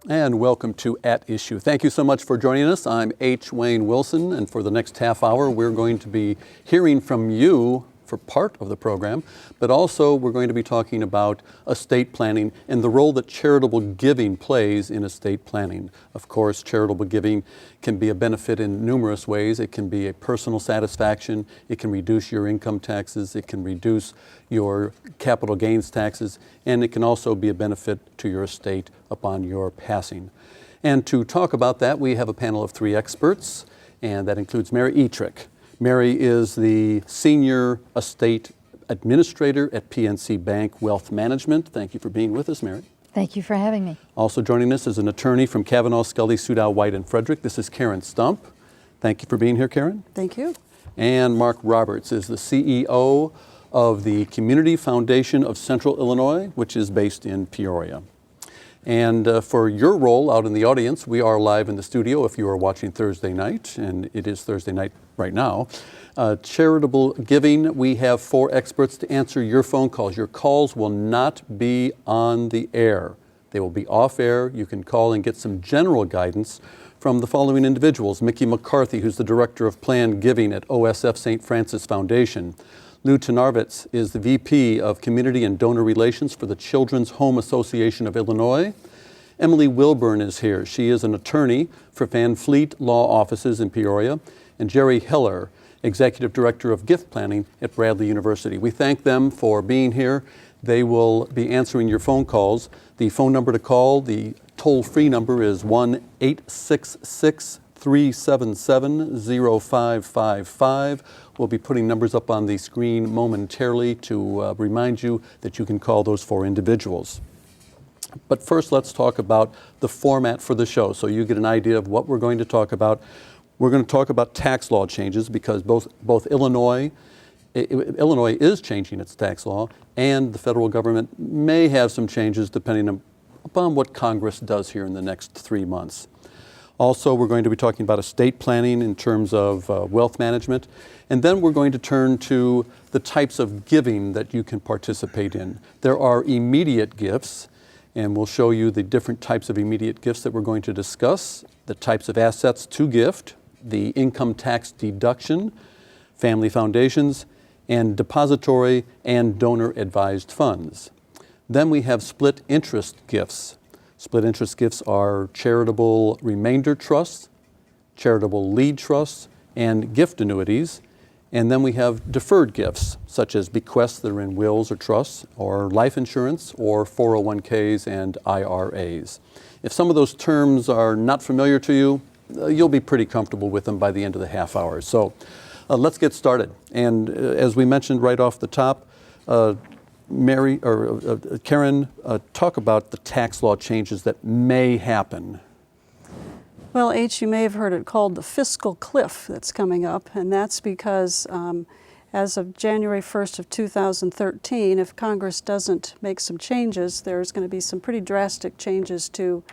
And welcome to At Issue. Thank you so much for joining us. I'm H. Wayne Wilson, and for the next half hour, we're going to be hearing from you for part of the program, but also we're going to be talking about estate planning and the role that charitable giving plays in estate planning. Of course, charitable giving can be a benefit in numerous ways. It can be a personal satisfaction. It can reduce your income taxes. It can reduce your capital gains taxes, and it can also be a benefit to your estate upon your passing. And to talk about that, we have a panel of three experts, and that includes Mary Etrick. Mary is the Senior Estate Administrator at PNC Bank Wealth Management. Thank you for being with us, Mary. Thank you for having me. Also joining us is an attorney from Kavanaugh, Scully, Sudow, White, and Frederick. This is Karen Stump. Thank you for being here, Karen. Thank you. And Mark Roberts is the CEO of the Community Foundation of Central Illinois, which is based in Peoria. And for your role out in the audience, we are live in the studio if you are watching Thursday night, and it is Thursday night right now. Charitable giving, we have four experts to answer your phone calls. Your calls will not be on the air. They will be off air. You can call and get some general guidance from the following individuals. Mickey McCarthy, who's the Director of Planned Giving at OSF St. Francis Foundation. Lou Tenarvitz is the VP of Community and Donor Relations for the Children's Home Association of Illinois. Emily Wilburn is here. She is an attorney for Van Fleet Law Offices in Peoria. And Jerry Hiller, Executive Director of Gift Planning at Bradley University. We thank them for being here. They will be answering your phone calls. The phone number to call, the toll-free number is 1-866-377-0555. We'll be putting numbers up on the screen momentarily to remind you that you can call those four individuals. But first, let's talk about the format for the show so you get an idea of what we're going to talk about. We're going to talk about tax law changes because both Illinois is changing its tax law, and the federal government may have some changes depending upon what Congress does here in the next 3 months. Also, we're going to be talking about estate planning in terms of wealth management. And then we're going to turn to the types of giving that you can participate in. There are immediate gifts, and we'll show you the different types of immediate gifts that we're going to discuss, the types of assets to gift, the income tax deduction, family foundations, and depository and donor advised funds. Then we have split interest gifts. Split interest gifts are Charitable Remainder Trusts, Charitable Lead Trusts, and gift annuities. And then we have deferred gifts, such as bequests that are in wills or trusts, or life insurance, or 401ks and IRAs. If some of those terms are not familiar to you, you'll be pretty comfortable with them by the end of the half hour. So let's get started. And as we mentioned right off the top, Karen, talk about the tax law changes that may happen. Well, H, you may have heard it called the Fiscal Cliff that's coming up, and that's because as of January 1st of 2013, if Congress doesn't make some changes, there's going to be some pretty drastic changes to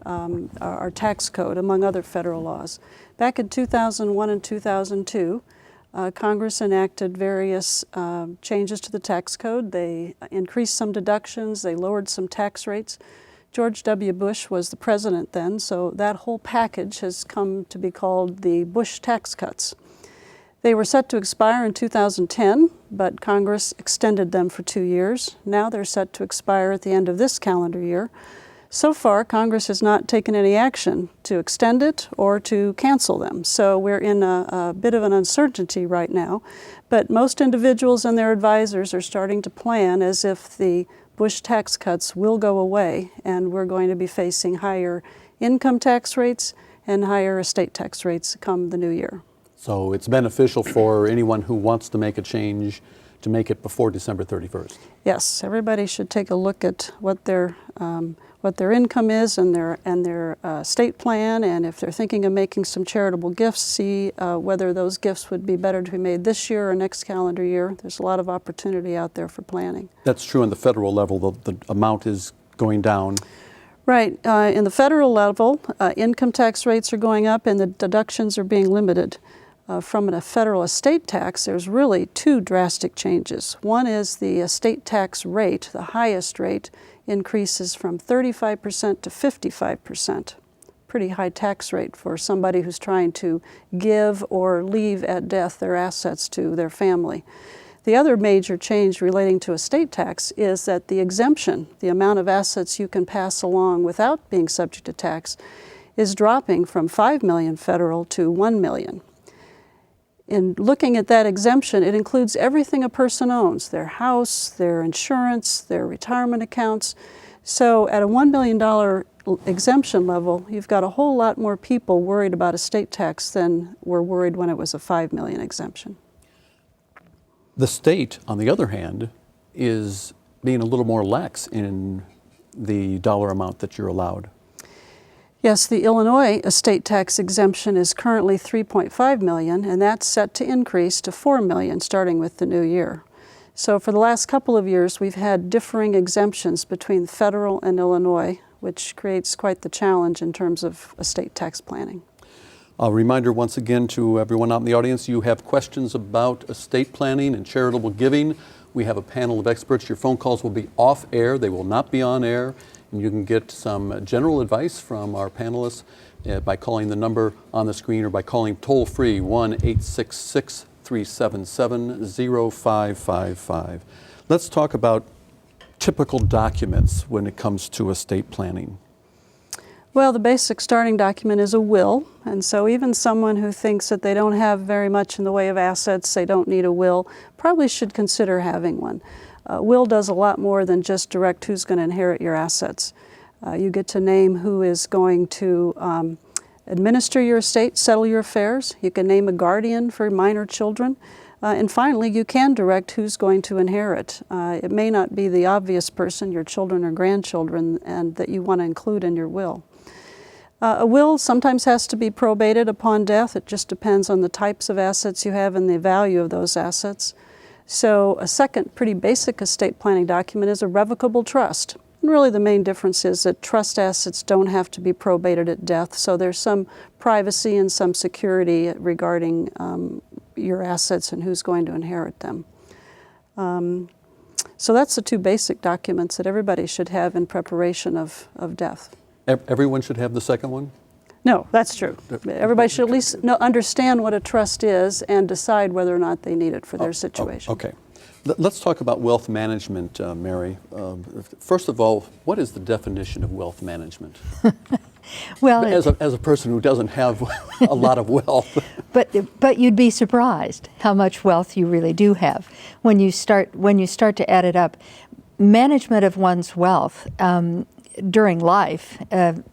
our tax code, among other federal laws. Back in 2001 and 2002, Congress enacted various changes to the tax code. They increased some deductions, they lowered some tax rates. George W. Bush was the president then, so that whole package has come to be called the Bush tax cuts. They were set to expire in 2010, but Congress extended them for 2 years. Now they're set to expire at the end of this calendar year. So far, Congress has not taken any action to extend it or to cancel them. So we're in a bit of an uncertainty right now. But most individuals and their advisors are starting to plan as if the Bush tax cuts will go away, and we're going to be facing higher income tax rates and higher estate tax rates come the new year. So it's beneficial for anyone who wants to make a change to make it before December 31st. Yes, everybody should take a look at what their income is and their estate plan, and if they're thinking of making some charitable gifts, see whether those gifts would be better to be made this year or next calendar year. There's a lot of opportunity out there for planning. That's true on the federal level. The amount is going down. Right. In the federal level, income tax rates are going up and the deductions are being limited. from a federal estate tax, there's really two drastic changes. One is the estate tax rate, the highest rate, increases from 35% to 55%. Pretty high tax rate for somebody who's trying to give or leave at death their assets to their family. The other major change relating to estate tax is that the exemption, the amount of assets you can pass along without being subject to tax, is dropping from $5 million federal to $1 million. In looking at that exemption, it includes everything a person owns, their house, their insurance, their retirement accounts. So at a $1 million exemption level, you've got a whole lot more people worried about estate tax than were worried when it was a $5 million exemption. The state, on the other hand, is being a little more lax in the dollar amount that you're allowed. Yes, the Illinois estate tax exemption is currently $3.5 million, and that's set to increase to $4 million starting with the new year. So for the last couple of years, we've had differing exemptions between federal and Illinois, which creates quite the challenge in terms of estate tax planning. A reminder once again to everyone out in the audience, you have questions about estate planning and charitable giving. We have a panel of experts. Your phone calls will be off air. They will not be on air. And you can get some general advice from our panelists by calling the number on the screen or by calling toll-free 1-866-377-0555. Let's talk about typical documents when it comes to estate planning. Well, the basic starting document is a will, and so even someone who thinks that they don't have very much in the way of assets, they don't need a will, probably should consider having one. Will does a lot more than just direct who's going to inherit your assets. You get to name who is going to administer your estate, settle your affairs. You can name a guardian for minor children. And finally, you can direct who's going to inherit. It may not be the obvious person, your children or grandchildren, and that you want to include in your will. A will sometimes has to be probated upon death. It just depends on the types of assets you have and the value of those assets. So a second pretty basic estate planning document is a revocable trust. And really the main difference is that trust assets don't have to be probated at death, so there's some privacy and some security regarding your assets and who's going to inherit them. So that's the two basic documents that everybody should have in preparation of death. Everyone should have the second one? No, that's true. Everybody should at least understand what a trust is and decide whether or not they need it for their situation. Okay. Let's talk about wealth management, Mary. First of all, what is the definition of wealth management? Well, as a person who doesn't have a lot of wealth. But you'd be surprised how much wealth you really do have when you start to add it up. Management of one's wealth during life,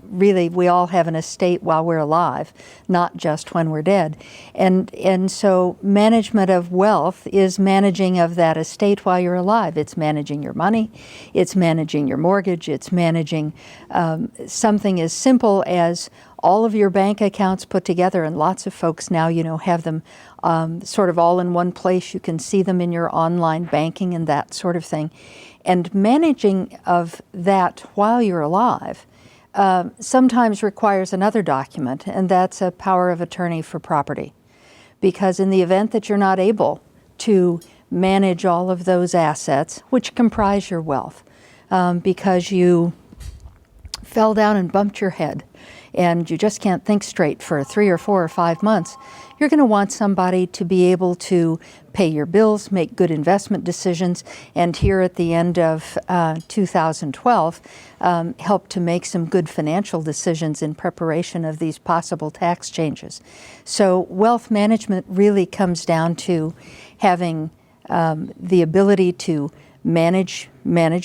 really, we all have an estate while we're alive, not just when we're dead. And so management of wealth is managing of that estate while you're alive. It's managing your money, it's managing your mortgage, it's managing something as simple as all of your bank accounts put together, and lots of folks now, have them sort of all in one place. You can see them in your online banking and that sort of thing. And managing of that while you're alive sometimes requires another document, and that's a power of attorney for property. Because in the event that you're not able to manage all of those assets, which comprise your wealth, because you fell down and bumped your head, and you just can't think straight for 3 or 4 or 5 months, you're going to want somebody to be able to pay your bills, make good investment decisions, and here at the end of 2012, help to make some good financial decisions in preparation of these possible tax changes. So wealth management really comes down to having the ability to manage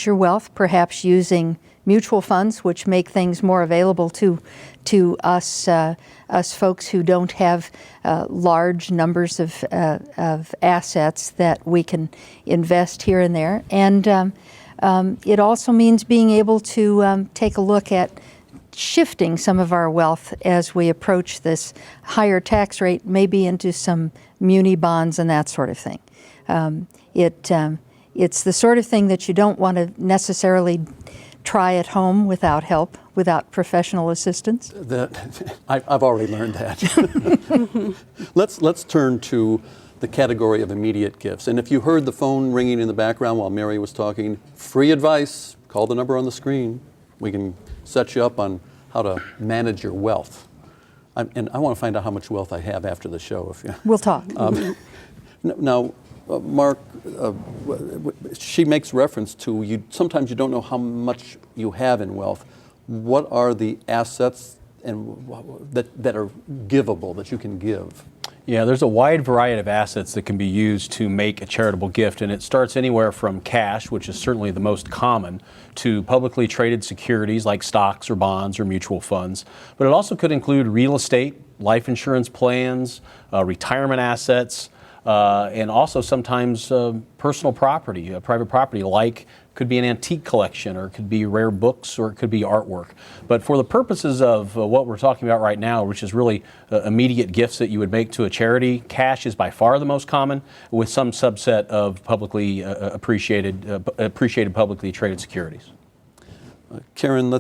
your wealth, perhaps using mutual funds, which make things more available to us folks who don't have large numbers of assets that we can invest here and there. And it also means being able to take a look at shifting some of our wealth as we approach this higher tax rate, maybe into some muni bonds and that sort of thing. It's the sort of thing that you don't want to necessarily try at home without help, without professional assistance? I've already learned that. Let's turn to the category of immediate gifts. And if you heard the phone ringing in the background while Mary was talking, free advice, call the number on the screen. We can set you up on how to manage your wealth. And I want to find out how much wealth I have after the show. If you, We'll talk. Now, Mark, she makes reference to you. Sometimes you don't know how much you have in wealth. What are the assets that are givable, that you can give? Yeah, there's a wide variety of assets that can be used to make a charitable gift, and it starts anywhere from cash, which is certainly the most common, to publicly traded securities like stocks or bonds or mutual funds. But it also could include real estate, life insurance plans, retirement assets, and also sometimes personal property, private property, like could be an antique collection, or it could be rare books, or it could be artwork. But for the purposes of what we're talking about right now, which is really immediate gifts that you would make to a charity, cash is by far the most common, with some subset of publicly appreciated publicly traded securities. Karen,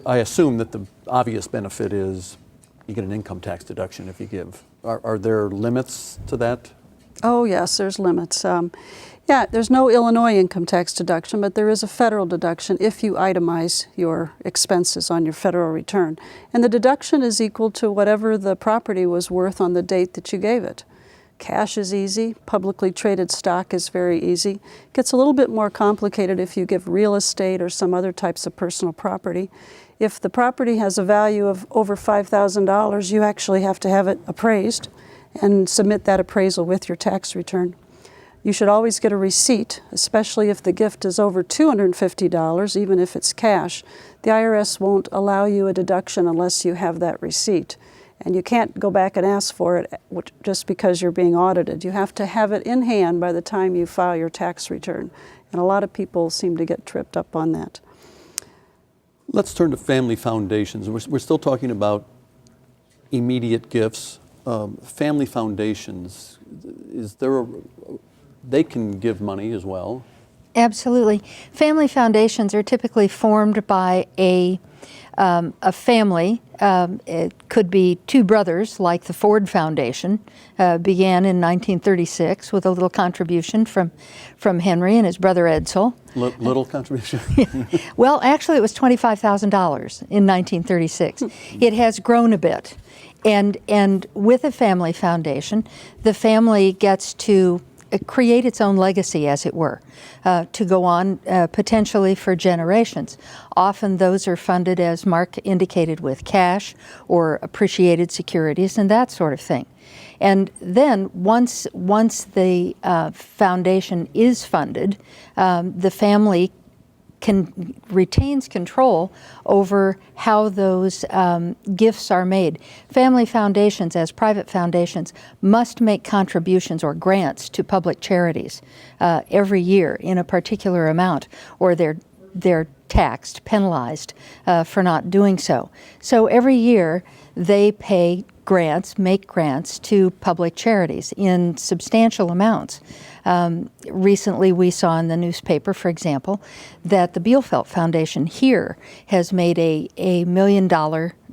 I assume that the obvious benefit is you get an income tax deduction if you give. Are there limits to that? Oh, yes, there's limits. Yeah, there's no Illinois income tax deduction, but there is a federal deduction if you itemize your expenses on your federal return. And the deduction is equal to whatever the property was worth on the date that you gave it. Cash is easy. Publicly traded stock is very easy. It gets a little bit more complicated if you give real estate or some other types of personal property. If the property has a value of over $5,000, you actually have to have it appraised and submit that appraisal with your tax return. You should always get a receipt, especially if the gift is over $250, even if it's cash. The IRS won't allow you a deduction unless you have that receipt. And you can't go back and ask for it just because you're being audited. You have to have it in hand by the time you file your tax return. And a lot of people seem to get tripped up on that. Let's turn to family foundations. We're still talking about immediate gifts. Family foundations, they can give money as well. Absolutely. Family foundations are typically formed by a family. It could be two brothers, like the Ford Foundation, began in 1936 with a little contribution from Henry and his brother Edsel. Little contribution? Well, actually, it was $25,000 in 1936. It has grown a bit. And with a family foundation, the family gets to create its own legacy, as it were, to go on potentially for generations. Often those are funded, as Mark indicated, with cash or appreciated securities and that sort of thing. And then once the foundation is funded, the family retains control over how those gifts are made. Family foundations, as private foundations, must make contributions or grants to public charities every year in a particular amount, or they're taxed, penalized for not doing so. So every year they make grants to public charities in substantial amounts. Recently we saw in the newspaper, for example, that the Bielefeld Foundation here has made a $1 million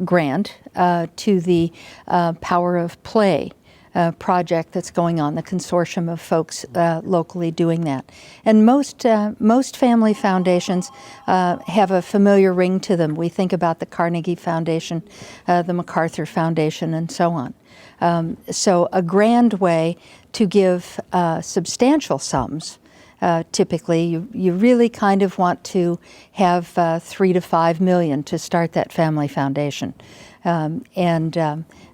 grant to the Power of Play project that's going on, the consortium of folks locally doing that. And most family foundations have a familiar ring to them. We think about the Carnegie Foundation, the MacArthur Foundation, and so on. So a grand way to give substantial sums. Typically, you really kind of want to have $3 to $5 million to start that family foundation, and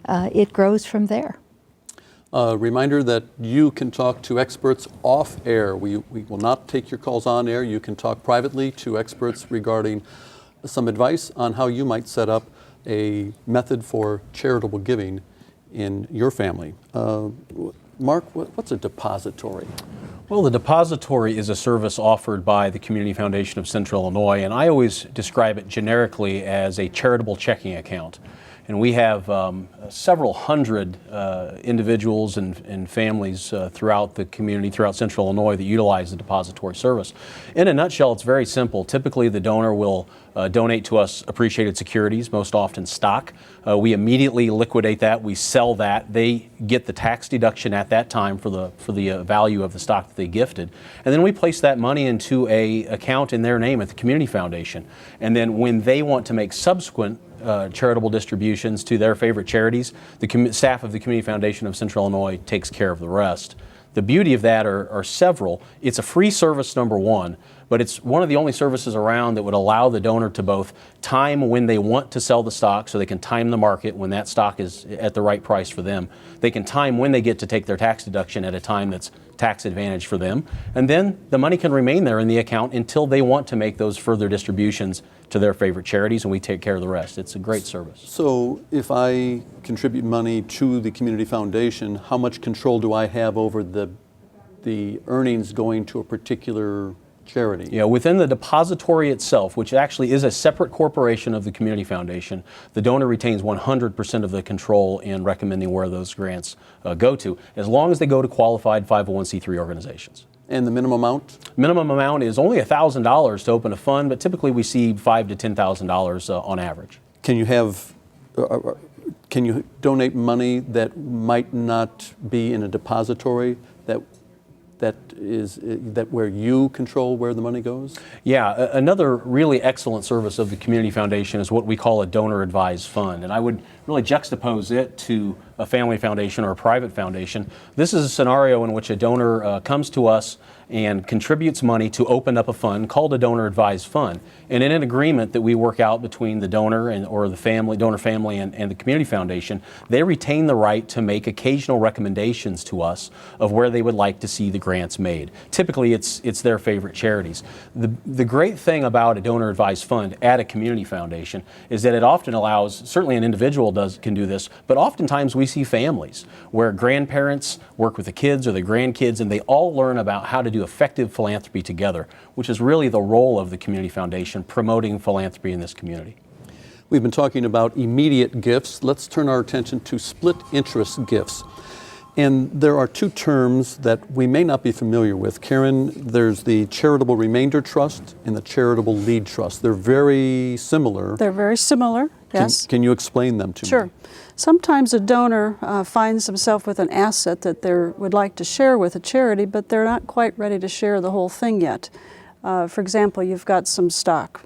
it grows from there. Reminder that you can talk to experts off air. We will not take your calls on air. You can talk privately to experts regarding some advice on how you might set up a method for charitable giving in your family. Mark, what's a depository? Well, the depository is a service offered by the Community Foundation of Central Illinois, and I always describe it generically as a charitable checking account. And we have several hundred individuals and families throughout the community, throughout Central Illinois, that utilize the depository service. In a nutshell, it's very simple. Typically, the donor will donate to us appreciated securities, most often stock. We immediately liquidate that. We sell that. They get the tax deduction at that time for the value of the stock that they gifted. And then we place that money into a account in their name at the community foundation. And then when they want to make subsequent charitable distributions to their favorite charities, the staff of the Community Foundation of Central Illinois takes care of the rest. The beauty of that are several. It's a free service, number one, but it's one of the only services around that would allow the donor to both time when they want to sell the stock, so they can time the market when that stock is at the right price for them. They can time when they get to take their tax deduction at a time that's tax advantage for them. And then the money can remain there in the account until they want to make those further distributions to their favorite charities, and we take care of the rest. It's a great service. So if I contribute money to the community foundation, how much control do I have over the earnings going to a particular charity? Yeah, within the depository itself, which actually is a separate corporation of the community foundation, the donor retains 100% of the control in recommending where those grants go to, as long as they go to qualified 501c3 organizations. And the minimum amount? Minimum amount is only $1,000 to open a fund, but typically we see $5,000 to $10,000 on average. Can you donate money that might not be in a depository, that where you control where the money goes? Yeah, another really excellent service of the Community Foundation is what we call a donor advised fund. And I would really juxtapose it to a family foundation or a private foundation. This is a scenario in which a donor comes to us and contributes money to open up a fund called a donor advised fund. And in an agreement that we work out between the donor or the family, donor family and the community foundation, they retain the right to make occasional recommendations to us of where they would like to see the grants made. Typically it's their favorite charities. The great thing about a donor advised fund at a community foundation is that it often allows, certainly an individual can do this, but oftentimes we see families where grandparents work with the kids or the grandkids, and they all learn about how to do effective philanthropy together, which is really the role of the Community Foundation, promoting philanthropy in this community. We've been talking about immediate gifts. Let's turn our attention to split interest gifts. And there are two terms that we may not be familiar with. Karen, there's the Charitable Remainder Trust and the Charitable Lead Trust. They're very similar. They're very similar, yes. Can you explain them to me? Sure. Sometimes a donor finds himself with an asset that they would like to share with a charity, but they're not quite ready to share the whole thing yet. For example, you've got some stock.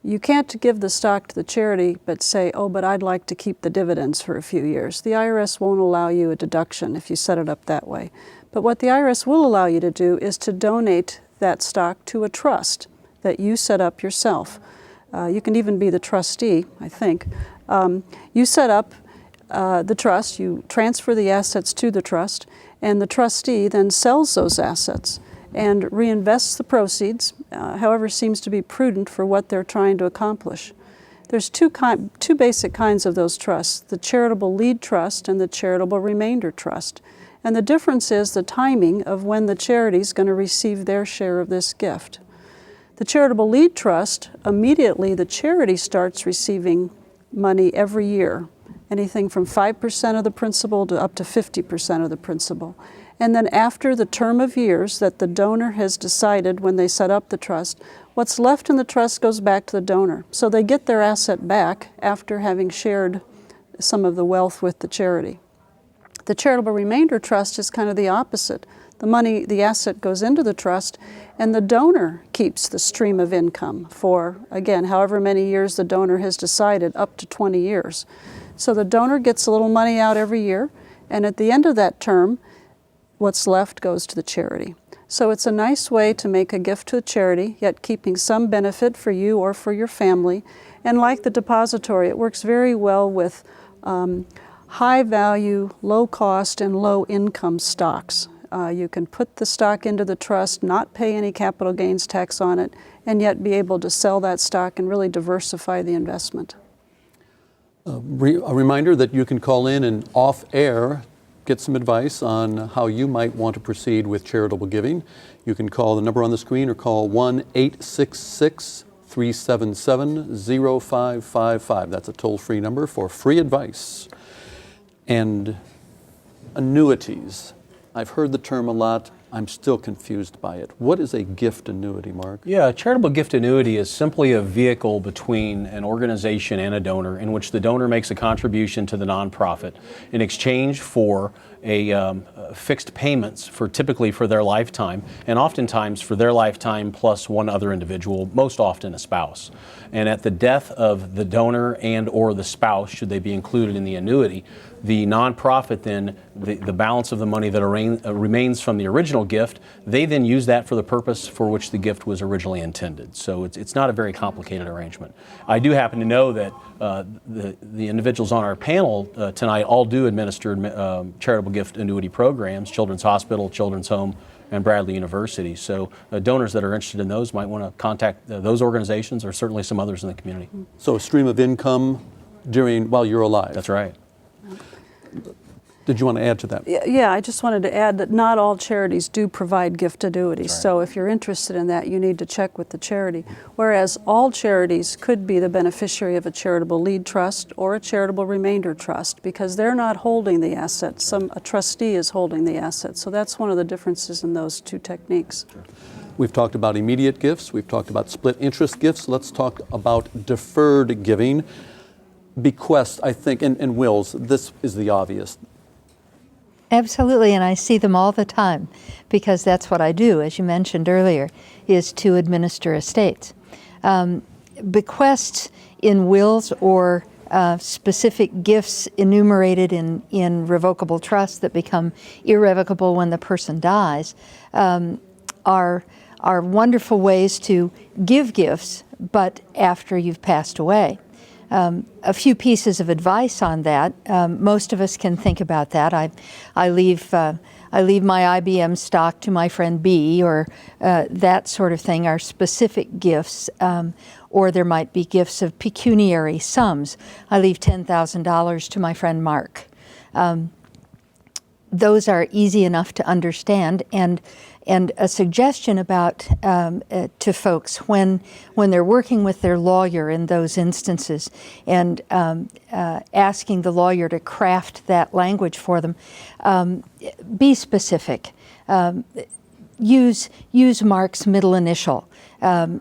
You can't give the stock to the charity but say, oh, but I'd like to keep the dividends for a few years. The IRS won't allow you a deduction if you set it up that way. But what the IRS will allow you to do is to donate that stock to a trust that you set up yourself. You can even be the trustee, I think. You set up the trust, you transfer the assets to the trust, and the trustee then sells those assets and reinvests the proceeds, however seems to be prudent for what they're trying to accomplish. There's two basic kinds of those trusts, the Charitable Lead Trust and the Charitable Remainder Trust. And the difference is the timing of when the charity is going to receive their share of this gift. The Charitable Lead Trust, immediately the charity starts receiving money every year, anything from 5% of the principal to up to 50% of the principal. And then after the term of years that the donor has decided when they set up the trust, what's left in the trust goes back to the donor. So they get their asset back after having shared some of the wealth with the charity. The Charitable Remainder Trust is kind of the opposite. The money, the asset goes into the trust, and the donor keeps the stream of income for, again, however many years the donor has decided, up to 20 years. So the donor gets a little money out every year, and at the end of that term, what's left goes to the charity. So it's a nice way to make a gift to a charity, yet keeping some benefit for you or for your family. And like the depository, it works very well with high value, low cost, and low income stocks. You can put the stock into the trust, not pay any capital gains tax on it, and yet be able to sell that stock and really diversify the investment. A reminder that you can call in and off-air get some advice on how you might want to proceed with charitable giving. You can call the number on the screen or call 1-866 877-377-0555. That's a toll-free number for free advice. And annuities. I've heard the term a lot. I'm still confused by it. What is a gift annuity, Mark? Yeah, a charitable gift annuity is simply a vehicle between an organization and a donor in which the donor makes a contribution to the nonprofit in exchange for a fixed payments for typically for their lifetime, and oftentimes for their lifetime plus one other individual, most often a spouse. And at the death of the donor and or the spouse, should they be included in the annuity, the nonprofit then, the balance of the money that remains from the original gift, they then use that for the purpose for which the gift was originally intended. So it's not a very complicated arrangement. I do happen to know that the individuals on our panel tonight all do administer charitable gift annuity programs, Children's Hospital, Children's Home, and Bradley University. So donors that are interested in those might want to contact those organizations or certainly some others in the community. So a stream of income while you're alive. That's right. Did you want to add to that? Yeah, I just wanted to add that not all charities do provide gift annuities. Right. So if you're interested in that, you need to check with the charity. Whereas all charities could be the beneficiary of a charitable lead trust or a charitable remainder trust because they're not holding the assets. A trustee is holding the assets. So that's one of the differences in those two techniques. We've talked about immediate gifts. We've talked about split interest gifts. Let's talk about deferred giving. Bequests, I think, and wills, this is the obvious. Absolutely, and I see them all the time because that's what I do, as you mentioned earlier, is to administer estates. Bequests in wills or specific gifts enumerated in revocable trusts that become irrevocable when the person dies are wonderful ways to give gifts, but after you've passed away. A few pieces of advice on that. Most of us can think about that. I leave my IBM stock to my friend B, or that sort of thing are specific gifts, or there might be gifts of pecuniary sums. I leave $10,000 to my friend Mark. Those are easy enough to understand, and a suggestion about to folks when they're working with their lawyer in those instances and asking the lawyer to craft that language for them, be specific. Use Mark's middle initial.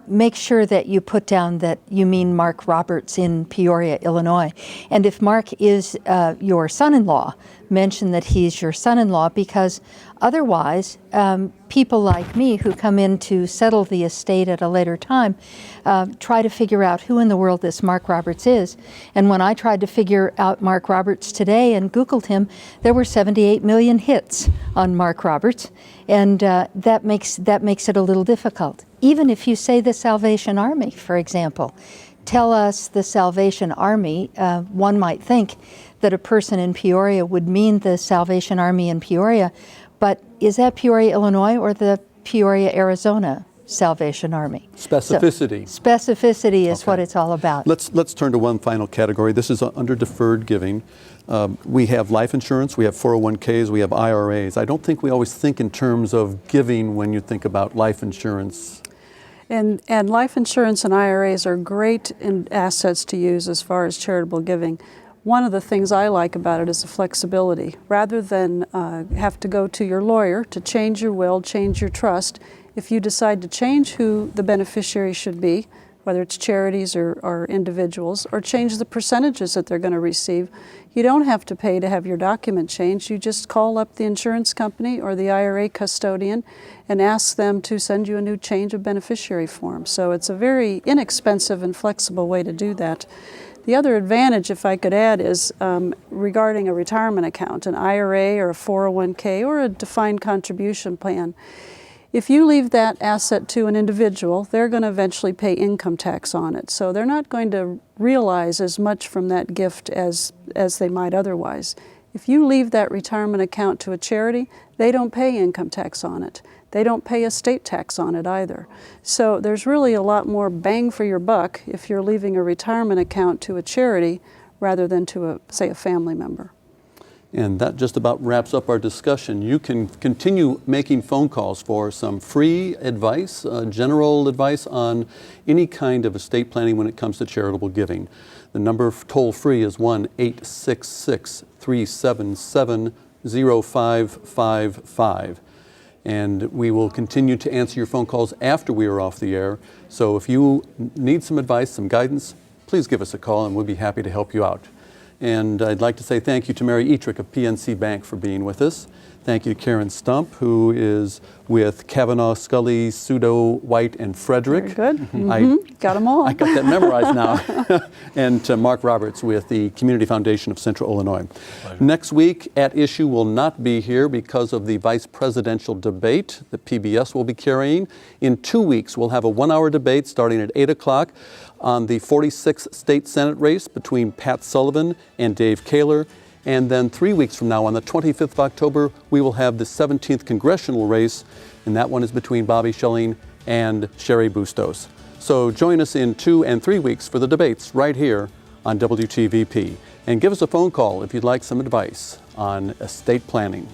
Make sure that you put down that you mean Mark Roberts in Peoria, Illinois. And if Mark is your son-in-law, mention that he's your son-in-law, because otherwise people like me who come in to settle the estate at a later time try to figure out who in the world this Mark Roberts is. And when I tried to figure out Mark Roberts today and Googled him, there were 78 million hits on Mark Roberts, and that makes it a little difficult. Even if you say the Salvation Army, for example, tell us the Salvation Army, one might think that a person in Peoria would mean the Salvation Army in Peoria, but is that Peoria, Illinois, or the Peoria, Arizona Salvation Army? Specificity. So, specificity is what it's all about. Let's turn to one final category. This is under deferred giving. We have life insurance, we have 401ks, we have IRAs. I don't think we always think in terms of giving when you think about life insurance. And life insurance and IRAs are great assets to use as far as charitable giving. One of the things I like about it is the flexibility. Rather than have to go to your lawyer to change your will, change your trust, if you decide to change who the beneficiary should be, whether it's charities or individuals, or change the percentages that they're going to receive, you don't have to pay to have your document changed. You just call up the insurance company or the IRA custodian and ask them to send you a new change of beneficiary form. So it's a very inexpensive and flexible way to do that. The other advantage, if I could add, is regarding a retirement account, an IRA or a 401k or a defined contribution plan. If you leave that asset to an individual, they're going to eventually pay income tax on it. So they're not going to realize as much from that gift as they might otherwise. If you leave that retirement account to a charity, they don't pay income tax on it. They don't pay estate tax on it either. So there's really a lot more bang for your buck if you're leaving a retirement account to a charity rather than to, say, a family member. And that just about wraps up our discussion. You can continue making phone calls for some free advice, general advice on any kind of estate planning when it comes to charitable giving. The number toll free is 1-866-377-0555. And we will continue to answer your phone calls after we are off the air. So if you need some advice, some guidance, please give us a call and we'll be happy to help you out. And I'd like to say thank you to Mary Etrick of PNC Bank for being with us. Thank you to Karen Stump, who is with Kavanaugh, Scully, Sudo, White, and Frederick. Very good. Got them all. I got that memorized now. And to Mark Roberts with the Community Foundation of Central Illinois. Pleasure. Next week, At Issue will not be here because of the vice presidential debate that PBS will be carrying. In 2 weeks, we'll have a 1-hour debate starting at 8 o'clock on the 46th state Senate race between Pat Sullivan and Dave Kaler. And then 3 weeks from now, on the 25th of October, we will have the 17th congressional race, and that one is between Bobby Schelling and Sherry Bustos. So join us in 2 and 3 weeks for the debates right here on WTVP. And give us a phone call if you'd like some advice on estate planning.